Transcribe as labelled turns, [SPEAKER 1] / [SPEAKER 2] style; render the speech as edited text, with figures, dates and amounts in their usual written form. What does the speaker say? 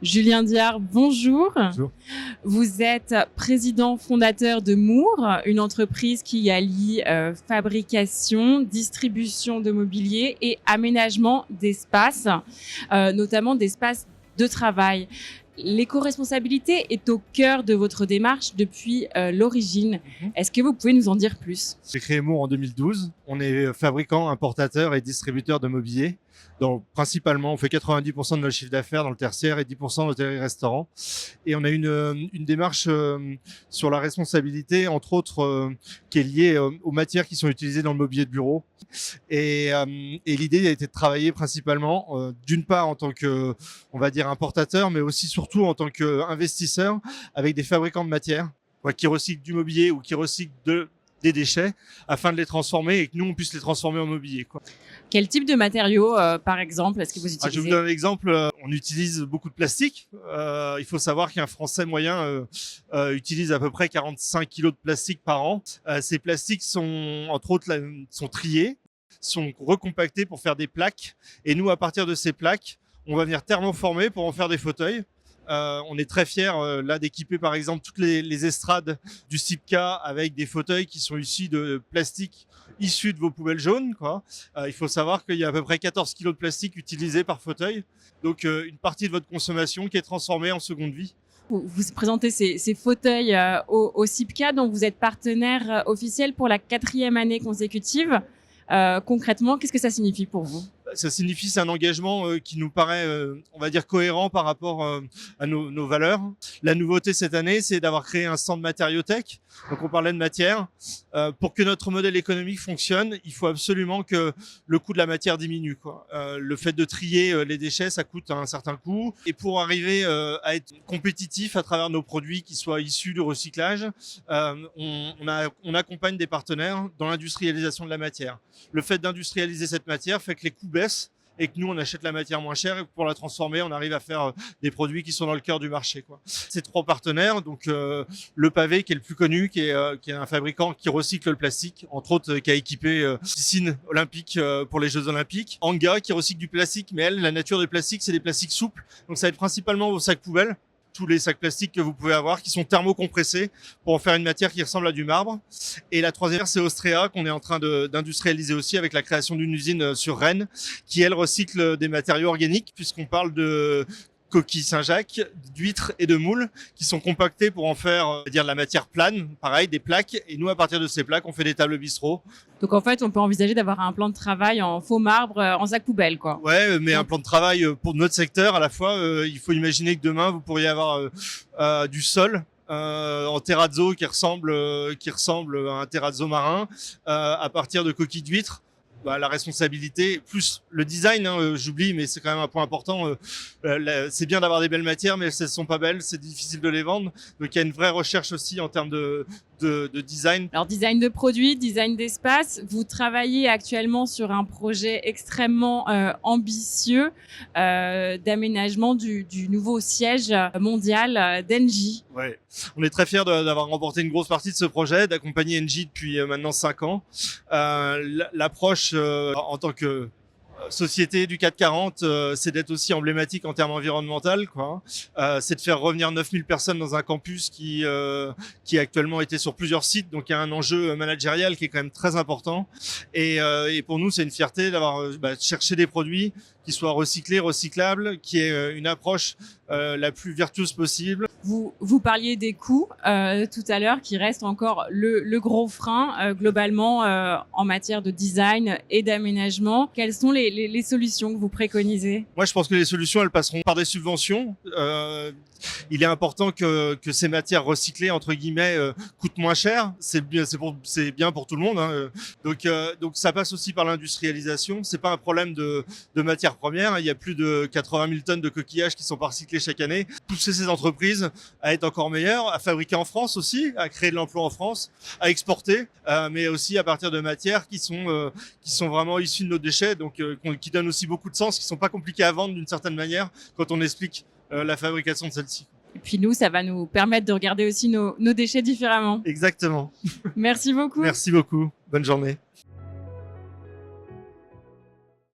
[SPEAKER 1] Julien Diard, bonjour.
[SPEAKER 2] Bonjour.
[SPEAKER 1] Vous êtes président fondateur de Moore, une entreprise qui allie fabrication, distribution de mobilier et aménagement d'espaces, notamment d'espaces de travail. L'éco-responsabilité est au cœur de votre démarche depuis l'origine. Est-ce que vous pouvez nous en dire plus?
[SPEAKER 2] J'ai créé Moore en 2012. On est fabricant, importateur et distributeur de mobilier. Donc, principalement, on fait 90% de notre chiffre d'affaires dans le tertiaire et 10% d'hôtellerie-restaurant. Et on a une démarche sur la responsabilité, entre autres, qui est liée aux matières qui sont utilisées dans le mobilier de bureau. Et l'idée a été de travailler principalement, d'une part en tant que, on va dire, importateur, mais aussi surtout en tant qu'investisseur avec des fabricants de matières qui recyclent du mobilier ou qui recyclent des déchets afin de les transformer et que nous, on puisse les transformer en mobilier, quoi.
[SPEAKER 1] Quel type de matériaux, par exemple, est-ce que vous utilisez?
[SPEAKER 2] Je vous donne un exemple. On utilise beaucoup de plastique. Il faut savoir qu'un Français moyen utilise à peu près 45 kilos de plastique par an. Ces plastiques sont, entre autres, sont triés, sont recompactés pour faire des plaques. Et nous, à partir de ces plaques, on va venir thermoformer pour en faire des fauteuils. On est très fiers là d'équiper par exemple toutes les estrades du SIPCA avec des fauteuils qui sont issus de plastique issus de vos poubelles jaunes, quoi. Il faut savoir qu'il y a à peu près 14 kilos de plastique utilisés par fauteuil. Donc une partie de votre consommation qui est transformée en seconde vie.
[SPEAKER 1] Vous présentez ces fauteuils au SIPCA, dont vous êtes partenaire officiel pour la 4e année consécutive. Concrètement, qu'est-ce que ça signifie pour vous?
[SPEAKER 2] Ça signifie c'est un engagement qui nous paraît, on va dire, cohérent par rapport à nos valeurs. La nouveauté cette année, c'est d'avoir créé un stand matériothèque. Donc on parlait de matière. Pour que notre modèle économique fonctionne, il faut absolument que le coût de la matière diminue, quoi. Le fait de trier les déchets, ça coûte un certain coût. Et pour arriver à être compétitif à travers nos produits qui soient issus du recyclage, on accompagne des partenaires dans l'industrialisation de la matière. Le fait d'industrialiser cette matière fait que les coûts baissent et que nous, on achète la matière moins chère et pour la transformer, on arrive à faire des produits qui sont dans le cœur du marché, quoi. Ces 3 partenaires, donc Le Pavé, qui est le plus connu, qui est un fabricant qui recycle le plastique, entre autres, qui a équipé piscine olympique pour les Jeux Olympiques. Anga, qui recycle du plastique, mais elle, la nature du plastique, c'est des plastiques souples. Donc ça va être principalement vos sacs poubelles, tous les sacs plastiques que vous pouvez avoir, qui sont thermocompressés pour en faire une matière qui ressemble à du marbre. Et la 3e, c'est Austrea, qu'on est en train d'industrialiser aussi avec la création d'une usine sur Rennes, qui, elle, recycle des matériaux organiques, puisqu'on parle de coquilles Saint-Jacques, d'huîtres et de moules qui sont compactés pour en faire de la matière plane, pareil, des plaques. Et nous, à partir de ces plaques, on fait des tables bistrot.
[SPEAKER 1] Donc en fait, on peut envisager d'avoir un plan de travail en faux marbre, en sac poubelle, quoi.
[SPEAKER 2] Ouais, mais un plan de travail pour notre secteur, à la fois, il faut imaginer que demain, vous pourriez avoir du sol en terrazzo qui ressemble à un terrazzo marin à partir de coquilles d'huîtres. La responsabilité, plus le design, j'oublie, mais c'est quand même un point important. C'est bien d'avoir des belles matières, mais si elles sont pas belles, c'est difficile de les vendre. Donc il y a une vraie recherche aussi en termes de design.
[SPEAKER 1] Alors design de produits, design d'espace, vous travaillez actuellement sur un projet extrêmement ambitieux d'aménagement du nouveau siège mondial d'Engie.
[SPEAKER 2] Ouais. On est très fiers d'avoir remporté une grosse partie de ce projet, d'accompagner Engie depuis maintenant 5 ans. L'approche en tant que société du CAC 40, c'est d'être aussi emblématique en termes environnementaux, quoi. C'est de faire revenir 9000 personnes dans un campus qui actuellement était sur plusieurs sites, donc il y a un enjeu managérial qui est quand même très important. Et pour nous, c'est une fierté d'avoir cherché des produits qui soient recyclés, recyclables, qui aient une approche la plus vertueuse possible.
[SPEAKER 1] Vous parliez des coûts tout à l'heure, qui restent encore le gros frein globalement en matière de design et d'aménagement. Quelles sont les solutions que vous préconisez?
[SPEAKER 2] Moi, je pense que les solutions, elles passeront par des subventions. Il est important que ces matières recyclées, entre guillemets, coûtent moins cher. C'est bien pour tout le monde, hein. Donc ça passe aussi par l'industrialisation. C'est pas un problème de matières premières. Il y a plus de 80 000 tonnes de coquillages qui sont pas recyclés chaque année. Pousser ces entreprises à être encore meilleures, à fabriquer en France aussi, à créer de l'emploi en France, à exporter, mais aussi à partir de matières qui sont vraiment issues de nos déchets, donc qui donnent aussi beaucoup de sens, qui sont pas compliquées à vendre d'une certaine manière quand on explique la fabrication de celle-ci.
[SPEAKER 1] Et puis nous, ça va nous permettre de regarder aussi nos déchets différemment.
[SPEAKER 2] Exactement.
[SPEAKER 1] Merci beaucoup.
[SPEAKER 2] Merci beaucoup. Bonne journée.